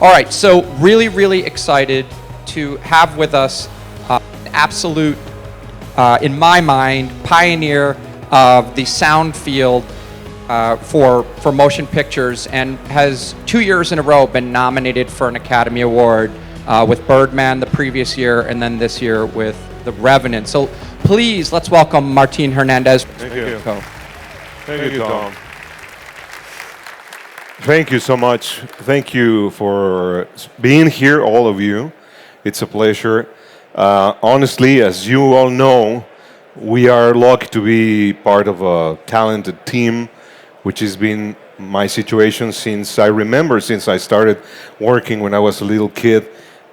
All right, so really excited to have with us an absolute, in my mind, pioneer of the sound field for motion pictures, and has 2 years in a row been nominated for an Academy Award with Birdman the previous year, and then this year with The Revenant. So please, let's welcome Martine Hernandez. Thank you. Thank you, Tom. Thank you so much. Thank you for being here, all of you. It's a pleasure. Honestly, as you all know, we are lucky to be part of a talented team, which has been my situation since I started working when I was a little kid,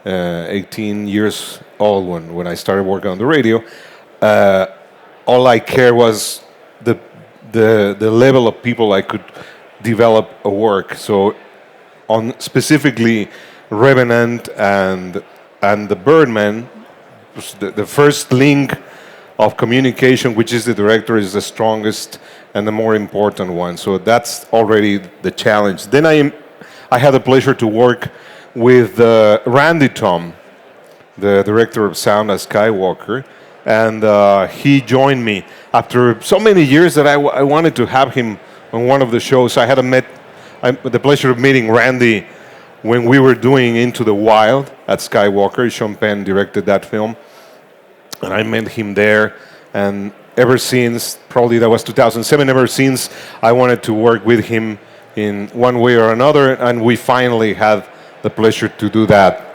18 years old when I started working on the radio. All I cared was the level of people I could develop a work. So on specifically Revenant and the Birdman, the first link of communication, which is the director, is the strongest and the more important one. So that's already the challenge. Then I had the pleasure to work with Randy Tom, the director of sound at Skywalker, and he joined me after so many years that I wanted to have him on one of the shows. I had the pleasure of meeting Randy when we were doing Into the Wild at Skywalker. Sean Penn directed that film, and I met him there. And ever since, probably that was 2007, ever since I wanted to work with him in one way or another, and we finally had the pleasure to do that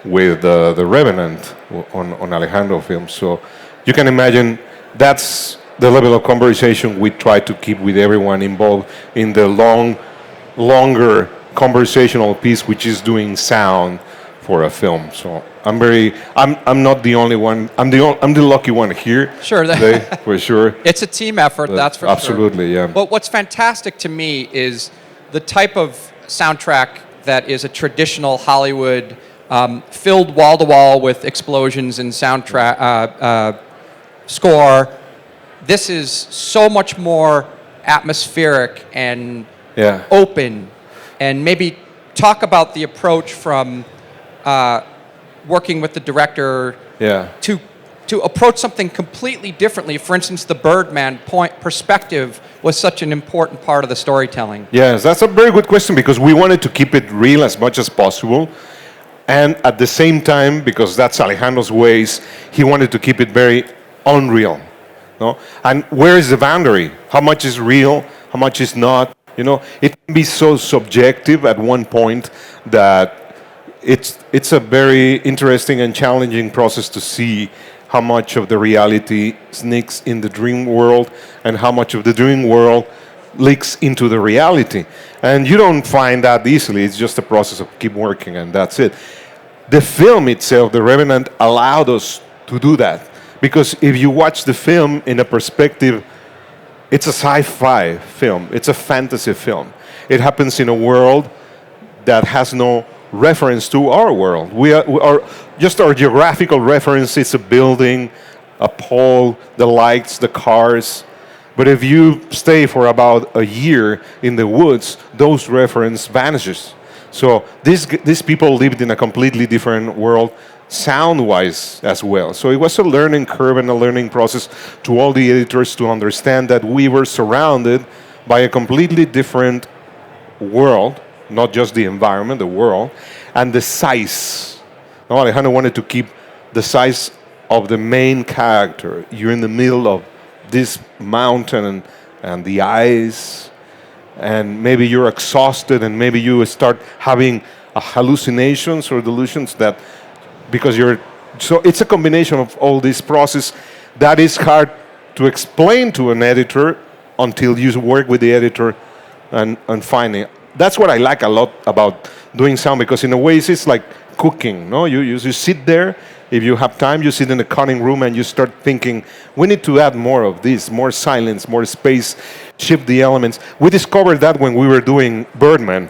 with The Revenant on Alejandro films. So you can imagine that's the level of conversation we try to keep with everyone involved in the longer conversational piece, which is doing sound for a film. So I'm not the only one. I'm the lucky one here. Sure, today, for sure. It's a team effort, that's for absolutely, sure. yeah. But what's fantastic to me is the type of soundtrack that is a traditional Hollywood, filled wall to wall with explosions and soundtrack score. This is so much more atmospheric and open. And maybe talk about the approach from working with the director to approach something completely differently. For instance, the Birdman perspective was such an important part of the storytelling. Yes, that's a very good question, because we wanted to keep it real as much as possible. And at the same time, because that's Alejandro's ways, he wanted to keep it very unreal. No? And where is the boundary? How much is real? How much is not? You know, it can be so subjective at one point that it's a very interesting and challenging process to see how much of the reality sneaks in the dream world and how much of the dream world leaks into the reality. And you don't find that easily. It's just a process of keep working, and that's it. The film itself, The Revenant, allowed us to do that. Because if you watch the film in a perspective, it's a sci-fi film. It's a fantasy film. It happens in a world that has no reference to our world. We are just our geographical reference is a building, a pole, the lights, the cars. But if you stay for about a year in the woods, those reference vanishes. So these people lived in a completely different world, sound-wise as well. So it was a learning curve and a learning process to all the editors to understand that we were surrounded by a completely different world, not just the environment, the world, and the size. Now, Alejandro wanted to keep the size of the main character. You're in the middle of this mountain and the ice, and maybe you're exhausted, and maybe you start having hallucinations or delusions that because so it's a combination of all this process that is hard to explain to an editor until you work with the editor and finding. That's what I like a lot about doing sound, because in a way it's like cooking. No, you sit there. If you have time, you sit in the cutting room and you start thinking, we need to add more of this, more silence, more space, shift the elements. We discovered that when we were doing Birdman.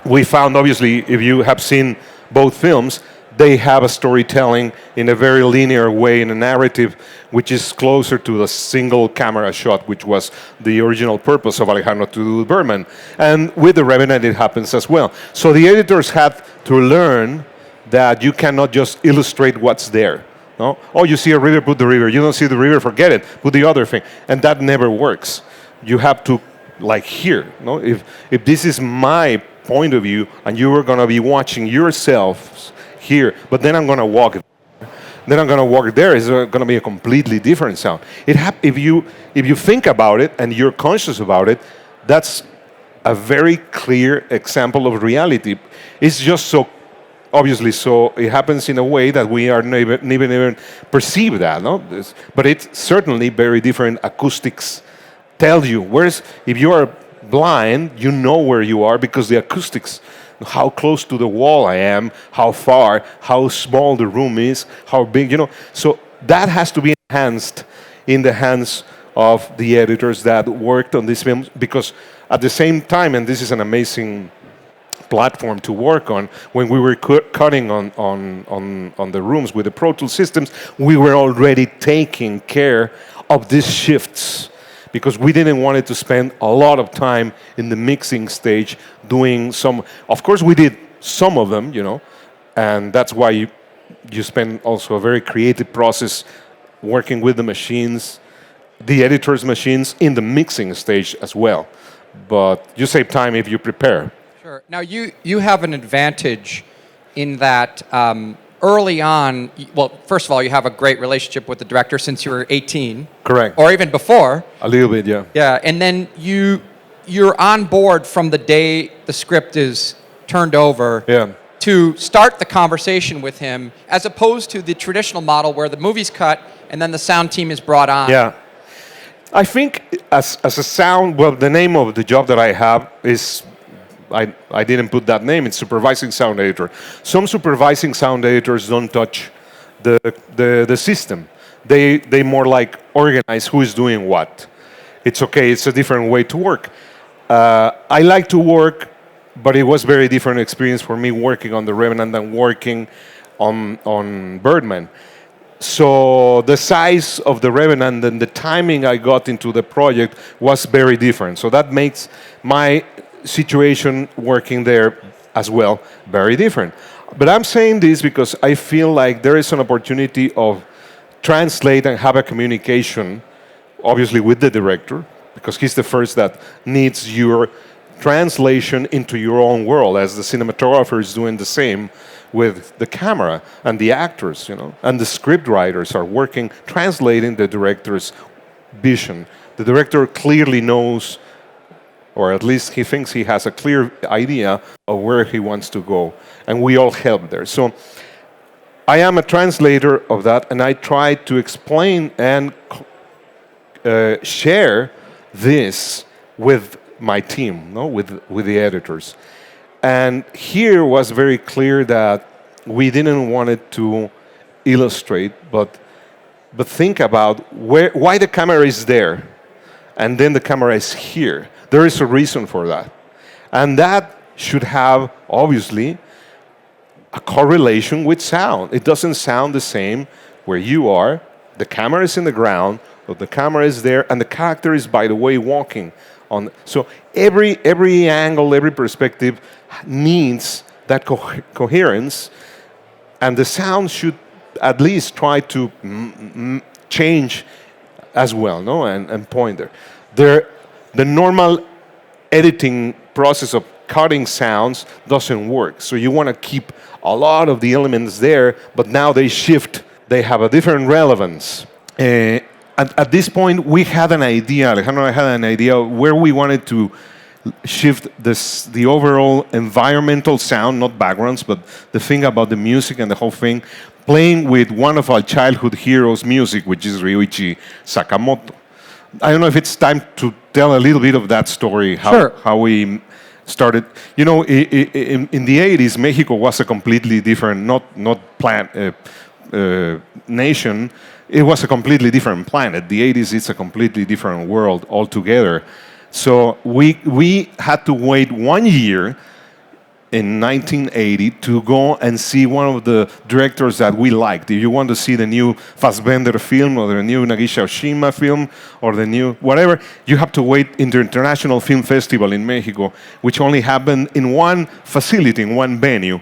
We found, obviously, if you have seen both films, they have a storytelling in a very linear way, in a narrative which is closer to the single camera shot, which was the original purpose of Alejandro to do Birdman. And with The Revenant, it happens as well. So the editors had to learn that you cannot just illustrate what's there. No? Oh, you see a river, put the river. You don't see the river, forget it. Put the other thing. And that never works. You have to, like here. No? If this is my point of view, and you are going to be watching yourselves here, but then I'm going to walk. Then I'm going to walk there. It's going to be a completely different sound. If you think about it and you're conscious about it, that's a very clear example of reality. It's just so obviously, so it happens in a way that we are never even perceive that, no? But it's certainly very different. Acoustics tell you. Whereas if you are blind, you know where you are because the acoustics, how close to the wall I am, how far, how small the room is, how big, you know. So that has to be enhanced in the hands of the editors that worked on these films, because at the same time, and this is an amazing platform to work on, when we were cutting on the rooms with the Pro Tools systems, we were already taking care of these shifts, because we didn't want it to spend a lot of time in the mixing stage doing some. Of course, we did some of them, you know, and that's why you spend also a very creative process working with the machines, the editor's machines, in the mixing stage as well. But you save time if you prepare. Sure. Now, you have an advantage in that early on, well, first of all, you have a great relationship with the director since you were 18. Correct. Or even before. A little bit, yeah. Yeah, and then you're on board from the day the script is turned over to start the conversation with him, as opposed to the traditional model where the movie's cut and then the sound team is brought on. Yeah. I think as a sound, well, the name of the job that I have is, I didn't put that name, it's supervising sound editor. Some supervising sound editors don't touch the system. They more like organize who is doing what. It's okay, it's a different way to work. I like to work, but it was very different experience for me working on The Revenant than working on Birdman. So the size of The Revenant and the timing I got into the project was very different. So that makes my situation working there as well very different. But I'm saying this because I feel like there is an opportunity of translate and have a communication, obviously with the director, because he's the first that needs your translation into your own world, as the cinematographer is doing the same with the camera, and the actors, you know, and the script writers are working, translating the director's vision. The director clearly knows, or at least he thinks he has a clear idea of where he wants to go, and we all help there. So I am a translator of that, and I try to explain and share this with my team, no, with the editors. And here was very clear that we didn't want it to illustrate, but think about why the camera is there, and then the camera is here. There is a reason for that. And that should have, obviously, a correlation with sound. It doesn't sound the same where you are. The camera is in the ground, but the camera is there, and the character is, by the way, walking on. So every angle, every perspective needs that coherence, and the sound should at least try to change as well, no, and point there. The normal editing process of cutting sounds doesn't work. So you want to keep a lot of the elements there, but now they shift. They have a different relevance. At this point, we had an idea, Alejandro and I had an idea of where we wanted to shift the overall environmental sound, not backgrounds, but the thing about the music and the whole thing, playing with one of our childhood heroes' music, which is Ryuichi Sakamoto. I don't know if it's time to tell a little bit of that story, how we started. You know, in the 80s, Mexico was a completely different, not nation. It was a completely different planet. The 80s, it's a completely different world altogether. So we had to wait 1 year in 1980 to go and see one of the directors that we liked. If you want to see the new Fassbender film or the new Nagisa Oshima film or the new whatever, you have to wait in the International Film Festival in Mexico, which only happened in one facility, in one venue.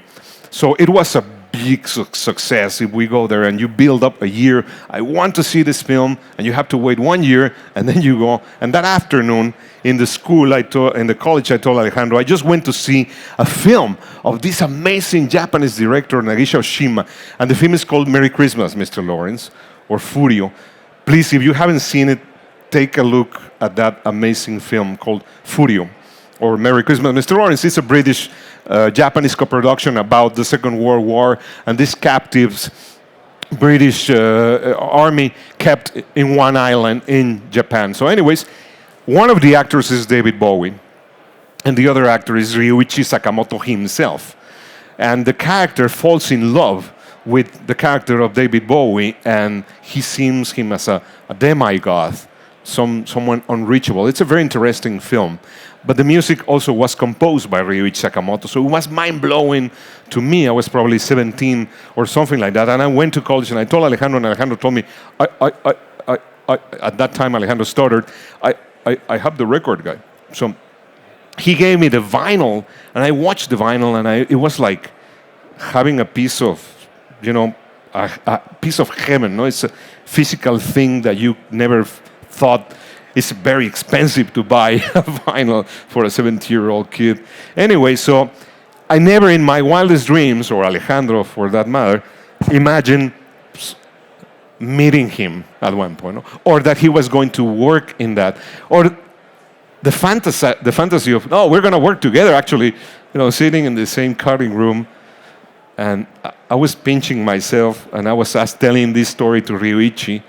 So it was a big success if we go there and you build up a year. I want to see this film, and you have to wait 1 year, and then you go. And that afternoon, in the school, in the college, I told Alejandro, I just went to see a film of this amazing Japanese director, Nagisa Oshima, and the film is called Merry Christmas, Mr. Lawrence, or Furio. Please, if you haven't seen it, take a look at that amazing film called Furio, or Merry Christmas, Mr. Lawrence. It's a British Japanese co-production about the Second World War and these captives British army kept in one island in Japan. So anyways, one of the actors is David Bowie, and the other actor is Ryuichi Sakamoto himself. And the character falls in love with the character of David Bowie, and he sees him as a demigod, someone unreachable. It's a very interesting film. But the music also was composed by Ryuichi Sakamoto, so it was mind-blowing to me. I was probably 17 or something like that, and I went to college and I told Alejandro, and Alejandro told me, at that time Alejandro stuttered, I have the record, guy. So he gave me the vinyl, and I watched the vinyl, and it was like having a piece of, a piece of heaven. No, it's a physical thing that you never thought. It's very expensive to buy a vinyl for a 17-year-old kid. Anyway, so I never in my wildest dreams, or Alejandro for that matter, imagined meeting him at one point, or that he was going to work in that, or the fantasy of, no, we're going to work together, actually, sitting in the same cutting room. And I was pinching myself, and I was telling this story to Ryuichi,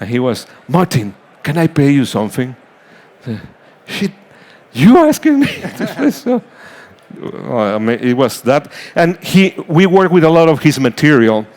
and he was, Martin, can I pay you something? Shit, you asking me? So, it was that. And we worked with a lot of his material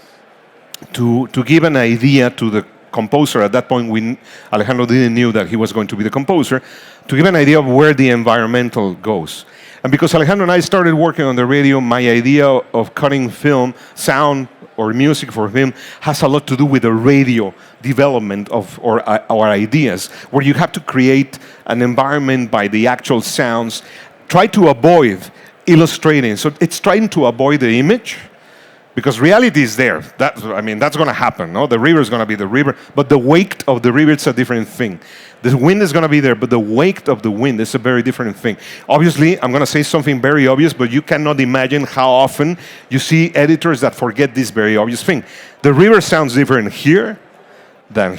to give an idea to the composer. At that point, Alejandro didn't know that he was going to be the composer, to give an idea of where the environmental goes. And because Alejandro and I started working on the radio, my idea of cutting film, sound, or music for him has a lot to do with the radio development of our ideas, where you have to create an environment by the actual sounds, try to avoid illustrating. So it's trying to avoid the image, because reality is there. That's going to happen. No? The river is going to be the river, but the weight of the river is a different thing. The wind is going to be there, but the weight of the wind is a very different thing. Obviously, I'm going to say something very obvious, but you cannot imagine how often you see editors that forget this very obvious thing. The river sounds different here than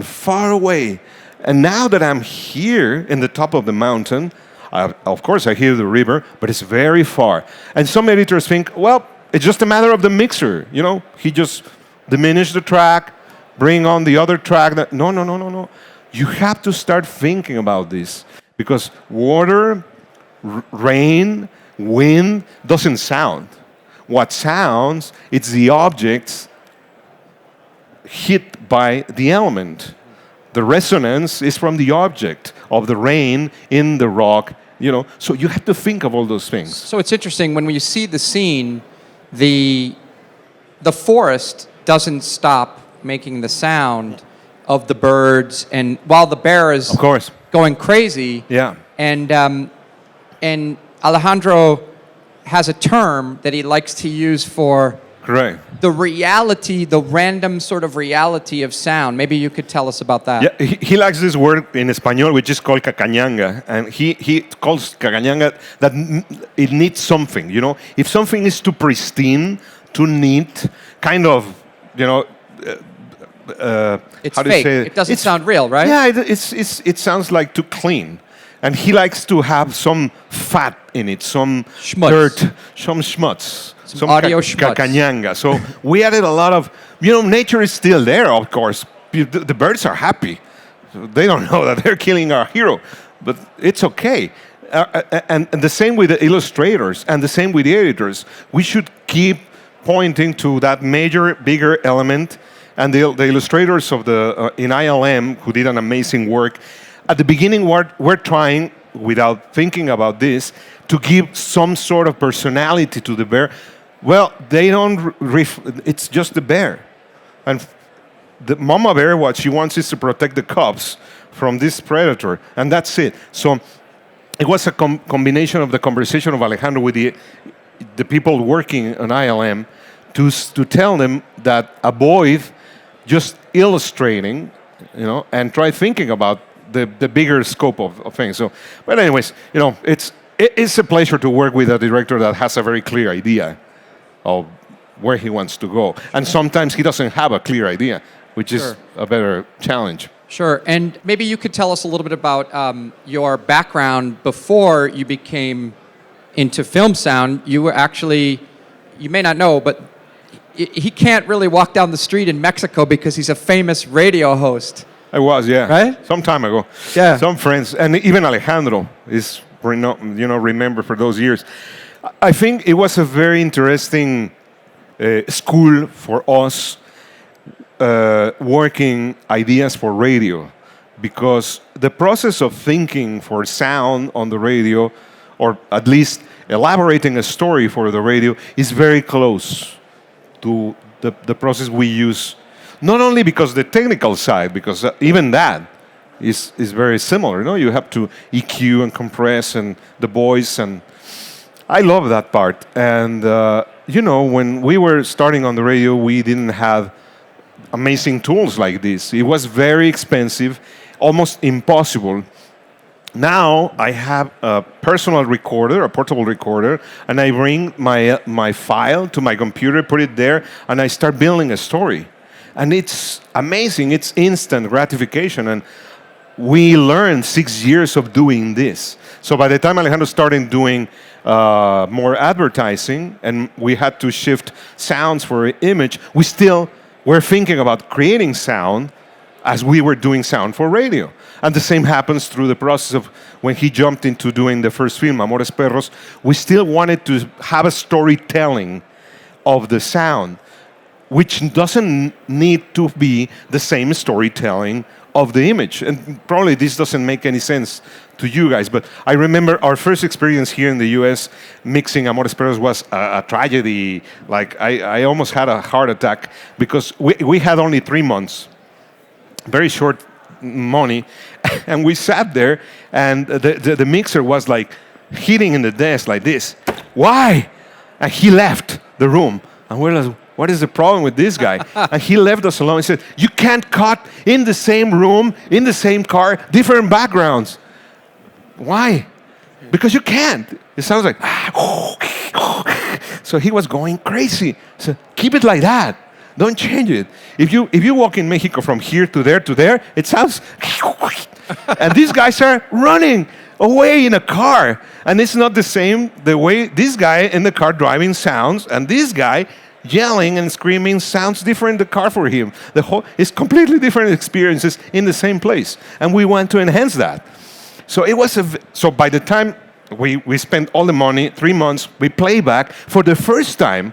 far away. And now that I'm here in the top of the mountain, of course I hear the river, but it's very far. And some editors think, well, it's just a matter of the mixer. He just diminished the track, bring on the other track. No. You have to start thinking about this, because water, rain, wind doesn't sound. What sounds, it's the objects hit by the element. The resonance is from the object of the rain in the rock, So you have to think of all those things. So it's interesting, when you see the scene, the forest doesn't stop making the sound of the birds, and while the bear is of course going crazy, yeah, and Alejandro has a term that he likes to use for correct the reality, the random sort of reality of sound. Maybe you could tell us about that. Yeah, he likes this word in Espanol, which is called cacañanga, and he calls cacañanga that it needs something. If something is too pristine, too neat, kind of, it's how do fake. you say it doesn't sound real, right? Yeah, it sounds like too clean. And he likes to have some fat in it, some schmutz. Dirt, some schmutz. Some audio schmutz. Cacañanga. So we added a lot of, nature is still there, of course. The birds are happy. They don't know that they're killing our hero, but it's okay. And the same with the illustrators, and the same with the editors. We should keep pointing to that major, bigger element. And the illustrators of in ILM, who did an amazing work, at the beginning we're trying without thinking about this, to give some sort of personality to the bear. Well, they don't. It's just the bear, and the mama bear. What she wants is to protect the cubs from this predator, and that's it. So it was a combination of the conversation of Alejandro with the people working on ILM to tell them that avoid just illustrating, and try thinking about the bigger scope of things. So, but anyways, it's a pleasure to work with a director that has a very clear idea of where he wants to go. And sometimes he doesn't have a clear idea, which is a better challenge. Sure. And maybe you could tell us a little bit about your background before you became into film sound. You were actually, you may not know, but he can't really walk down the street in Mexico because he's a famous radio host. I was, yeah. Right? Some time ago. Yeah. Some friends, and even Alejandro is, remember for those years. I think it was a very interesting school for us working ideas for radio, because the process of thinking for sound on the radio, or at least elaborating a story for the radio, is very close to the process we use. Not only because the technical side, because even that is very similar. You have to EQ and compress and the voice, and I love that part. And when we were starting on the radio, we didn't have amazing tools like this. It was very expensive, almost impossible. Now I have a personal recorder, a portable recorder, and I bring my file to my computer, put it there, and I start building a story. And it's amazing. It's instant gratification. And we learned 6 years of doing this. So by the time Alejandro started doing more advertising, and we had to shift sounds for image, we still were thinking about creating sound as we were doing sound for radio. And the same happens through the process of when he jumped into doing the first film, Amores Perros. We still wanted to have a storytelling of the sound, which doesn't need to be the same storytelling of the image. And probably this doesn't make any sense to you guys, but I remember our first experience here in the US mixing Amores Perros was a tragedy. Like, I almost had a heart attack because we had only 3 months, very short money, and we sat there, and the mixer was like hitting in the desk like this. Why? And he left the room, and we're like, what is the problem with this guy? And he left us alone. He said, you can't cut in the same room, in the same car, different backgrounds. Why? Because you can't. It sounds like, so he was going crazy. So keep it like that. Don't change it. If you walk in Mexico from here to there, it sounds, and these guys are running away in a car. And it's not the same the way this guy in the car driving sounds, and this guy yelling and screaming sounds different in the car for him. It's completely different experiences in the same place. And we want to enhance that. So it was so by the time we spent all the money, 3 months, we play back for the first time.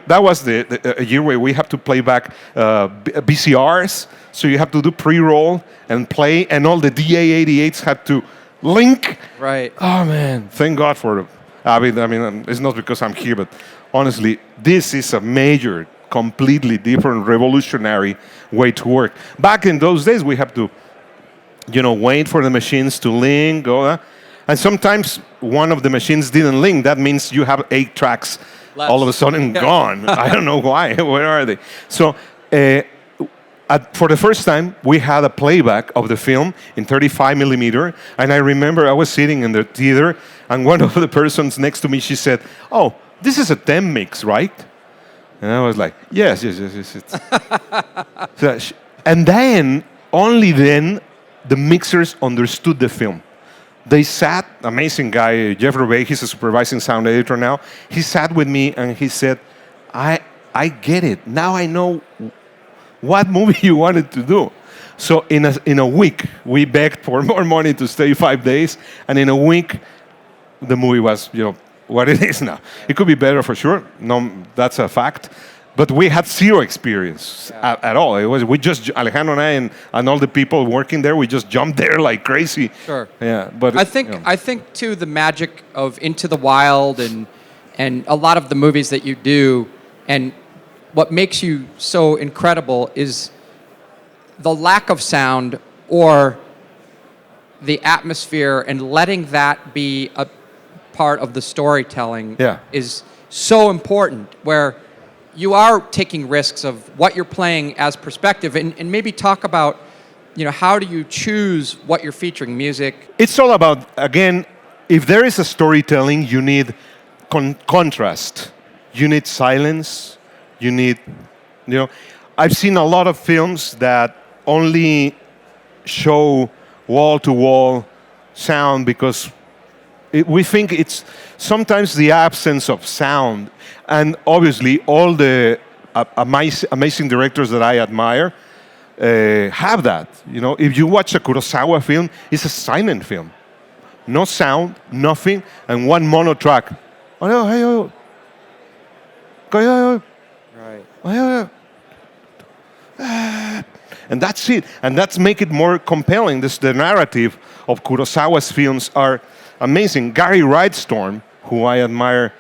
That was the year where we have to play back VCRs. So you have to do pre-roll and play, and all the DA88s had to link. Right. Oh man, thank God for Avid. I mean, it's not because I'm here, but honestly, this is a major, completely different, revolutionary way to work. Back in those days, we have to, wait for the machines to link, and sometimes one of the machines didn't link. That means you have 8 tracks all of a sudden gone. I don't know why. Where are they? So for the first time, we had a playback of the film in 35 millimeter. And I remember I was sitting in the theater, and one of the persons next to me, she said, oh, this is a 10 mix, right? And I was like, yes. And then, only then, the mixers understood the film. They sat, amazing guy, Jeff Rebay, he's a supervising sound editor now. He sat with me and he said, I get it. Now I know what movie you wanted to do. So in a week, we begged for more money to stay 5 days. And in a week, the movie was, what it is now. It could be better for sure. No, that's a fact. but we had zero experience at all. It was we just Alejandro and I and all the people working there. We just jumped there like crazy. Sure. Yeah, but I think too the magic of Into the Wild and a lot of the movies that you do, and what makes you so incredible is the lack of sound or the atmosphere, and letting that be a part of the storytelling is so important, where you are taking risks of what you're playing as perspective, and maybe talk about, how do you choose what you're featuring, music? it's all about, again, if there is a storytelling, you need contrast. You need silence. You need, I've seen a lot of films that only show wall-to-wall sound because we think it's sometimes the absence of sound. And obviously, all the amazing directors that I admire have that. If you watch a Kurosawa film, it's a silent film. No sound, nothing, and one mono track. Right. And that's it. And that's make it more compelling. The narrative of Kurosawa's films are amazing. Gary Wrightstorm, who I admire,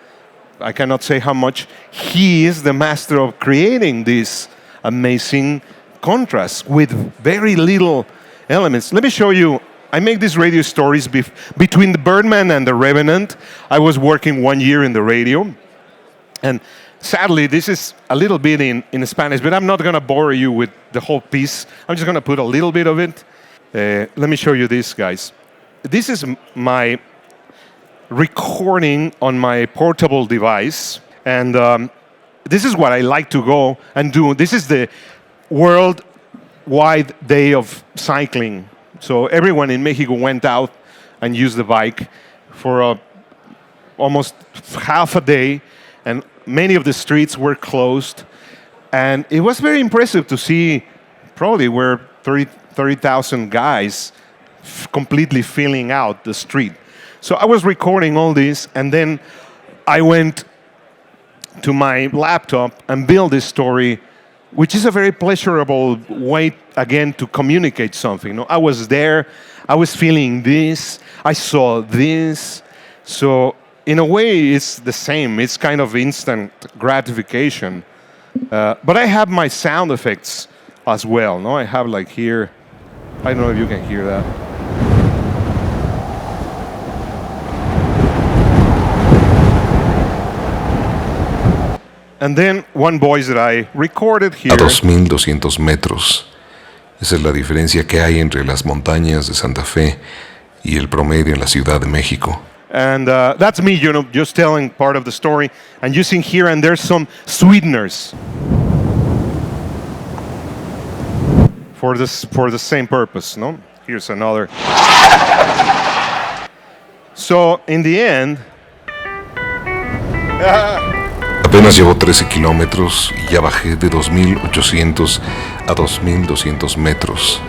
I cannot say how much, he is the master of creating these amazing contrasts with very little elements. Let me show you. I make these radio stories between the Birdman and the Revenant. I was working 1 year in the radio. And sadly, this is a little bit in Spanish, but I'm not going to bore you with the whole piece. I'm just going to put a little bit of it. Let me show you this, guys. This is my recording on my portable device. And this is what I like to go and do. This is the worldwide day of cycling. So everyone in Mexico went out and used the bike for almost half a day. And many of the streets were closed. And it was very impressive to see, probably were 30,000 guys completely filling out the street. So I was recording all this, and then I went to my laptop and built this story, which is a very pleasurable way, again, to communicate something. I was there, I was feeling this, I saw this. So in a way, it's the same. It's kind of instant gratification. But I have my sound effects as well. No, I have like here. I don't know if you can hear that. And then one voice that I recorded here. A 2,200 metros. Esa es la diferencia que hay entre las montañas de Santa Fe y el promedio en la Ciudad de México. And that's me, just telling part of the story and using here and there some sweeteners for the same purpose. No, here's another. So in the end, Apenas llevo 13 kilómetros y ya bajé de 2,800 a 2,200 metros.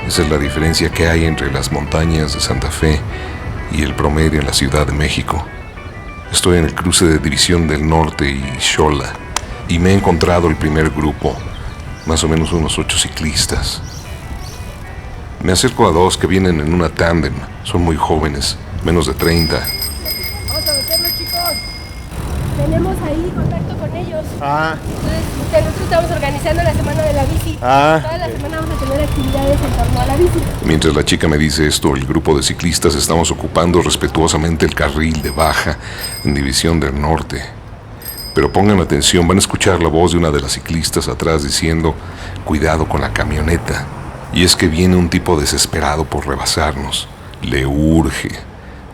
Esa es la diferencia que hay entre las montañas de Santa Fe y el promedio en la Ciudad de México. Estoy en el cruce de División del Norte y Xola, y me he encontrado el primer grupo, más o menos unos 8 ciclistas. Me acerco a 2 que vienen en una tándem, son muy jóvenes, menos de 30. Vamos a meterlo, chicos. Tenemos ahí contacto con ellos. Entonces, nosotros estamos organizando la semana de la bici. Toda la semana vamos a tener actividades en torno a la bici. Mientras la chica me dice esto, el grupo de ciclistas estamos ocupando respetuosamente el carril de baja en División del Norte. Pero pongan atención, van a escuchar la voz de una de las ciclistas atrás diciendo: cuidado con la camioneta. Y es que viene un tipo desesperado por rebasarnos. Le urge.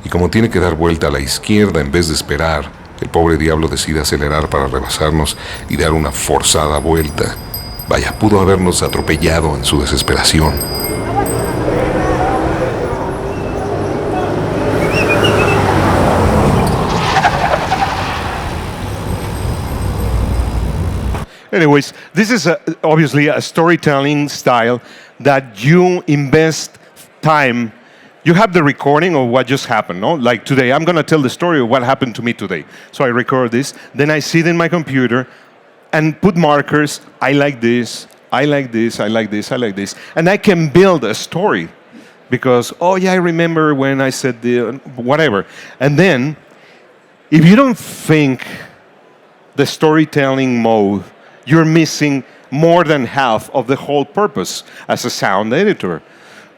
Y como tiene que dar vuelta a la izquierda en vez de esperar, el pobre diablo decide acelerar para rebasarnos y dar una forzada vuelta. Vaya, pudo habernos atropellado en su desesperación. anyways, this is obviously a storytelling style that you invest time. You have the recording of what just happened, no? Like today, I'm going to tell the story of what happened to me today. So I record this, then I sit in my computer, and put markers. I like this. I like this. I like this. I like this. And I can build a story because, oh yeah, I remember when I said the whatever. And then, if you don't think the storytelling mode, you're missing more than half of the whole purpose as a sound editor.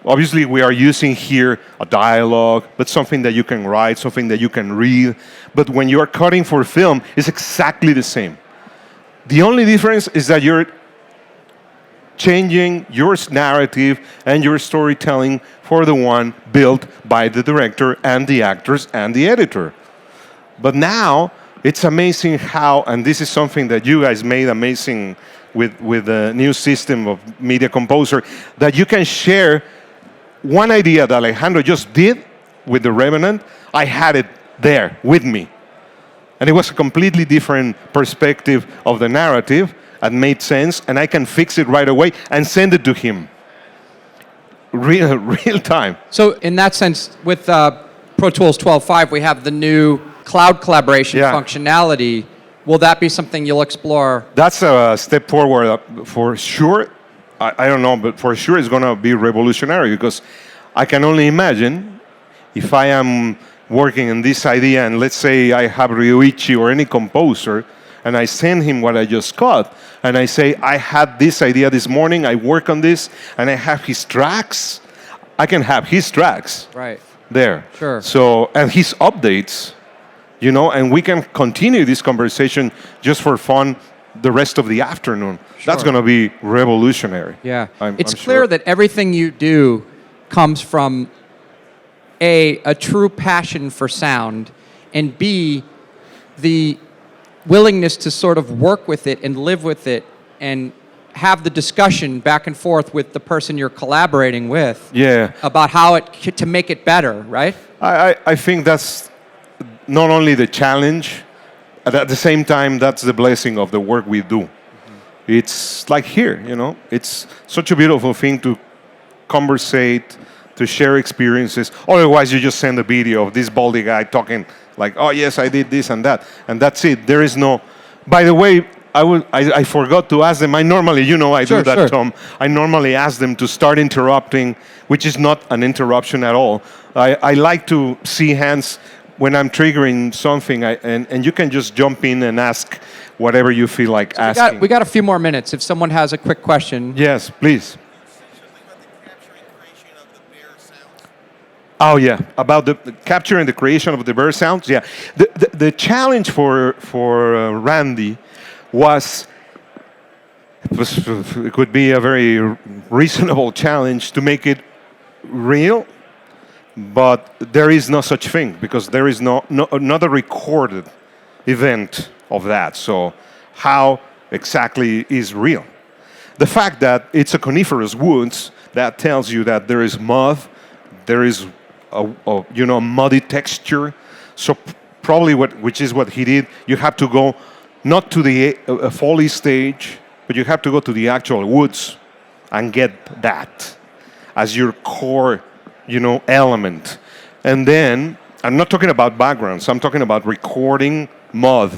Obviously, we are using here a dialogue, but something that you can write, something that you can read. But when you are cutting for film, it's exactly the same. The only difference is that you're changing your narrative and your storytelling for the one built by the director and the actors and the editor. But now, it's amazing how, and this is something that you guys made amazing with the new system of Media Composer, that you can share one idea that Alejandro just did with The Revenant. I had it there with me. And it was a completely different perspective of the narrative and made sense, and I can fix it right away and send it to him. Real time. So in that sense, with Pro Tools 12.5, we have the new cloud collaboration functionality. Will that be something you'll explore? That's a step forward for sure. I don't know, but for sure it's going to be revolutionary because I can only imagine if I am working on this idea and let's say I have Ryuichi or any composer and I send him what I just got and I say, I had this idea this morning, I work on this, and I have his tracks. I can have his tracks there. Sure. So, and his updates, you know, and we can continue this conversation just for fun the rest of the afternoon. Sure. That's going to be revolutionary. Yeah. It's I'm clear that everything you do comes from A, true passion for sound, and B, the willingness to sort of work with it and live with it and have the discussion back and forth with the person you're collaborating with about how to make it better, right? I think that's not only the challenge, at the same time, that's the blessing of the work we do. Mm-hmm. It's like here, you know, it's such a beautiful thing to conversate, to share experiences. Otherwise, you just send a video of this baldy guy talking like, oh, yes, I did this and that. And that's it. There is no... By the way, I forgot to ask them. I normally, you know, I do that, Tom. I normally ask them to start interrupting, which is not an interruption at all. I like to see hands when I'm triggering something, and you can just jump in and ask whatever you feel like asking. We got a few more minutes. If someone has a quick question. Yes, please. Oh yeah, about the capture and the creation of the bear sounds. Yeah, the challenge for Randy was it could be a very reasonable challenge to make it real, but there is no such thing because there is not a recorded event of that. So how exactly is real? The fact that it's a coniferous woods that tells you that there is mud, there is a muddy texture. So probably which is what he did. You have to go not to the Foley stage, but you have to go to the actual woods and get that as your core, element. And then I'm not talking about backgrounds. I'm talking about recording mud.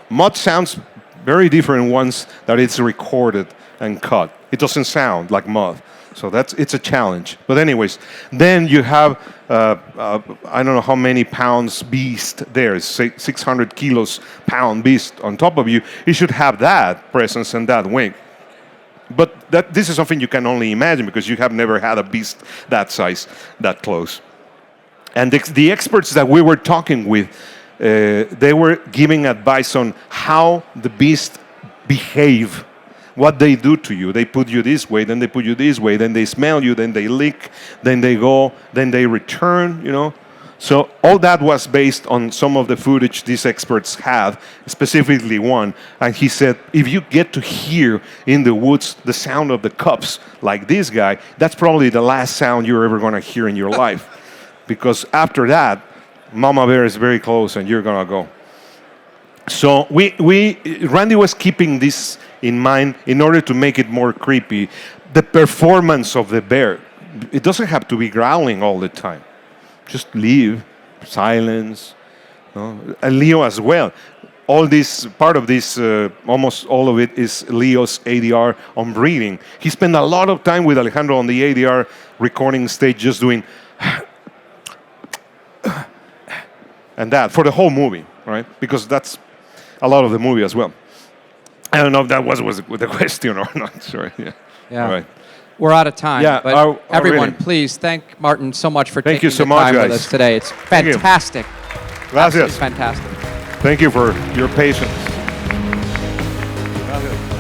Mud sounds very different once that it's recorded and cut. It doesn't sound like mud. So it's a challenge. But anyways, then you have, I don't know how many pounds beast there, 600 kilos pound beast on top of you. You should have that presence and that weight. But this is something you can only imagine because you have never had a beast that size, that close. And the experts that we were talking with, they were giving advice on how the beast behave. What they do to you. They put you this way, then they put you this way, then they smell you, then they lick, then they go, then they return, So all that was based on some of the footage these experts have, specifically one. And he said, if you get to hear in the woods the sound of the cubs like this guy, that's probably the last sound you're ever going to hear in your life. Because after that, Mama Bear is very close and you're going to go. So Randy was keeping this in mind in order to make it more creepy. The performance of the bear, it doesn't have to be growling all the time. Just leave, silence. And Leo as well. all this part of this, almost all of it is Leo's ADR on breathing. He spent a lot of time with Alejandro on the ADR recording stage, just doing and that for the whole movie, right? Because that's a lot of the movie as well. I don't know if that was the question or not. Sorry. Yeah. All right. We're out of time. Yeah, but everyone, really. please thank Martin so much for Thank you taking so the much, time with guys. us today. It's fantastic. Gracias. Absolutely fantastic. Thank you for your patience. Gracias.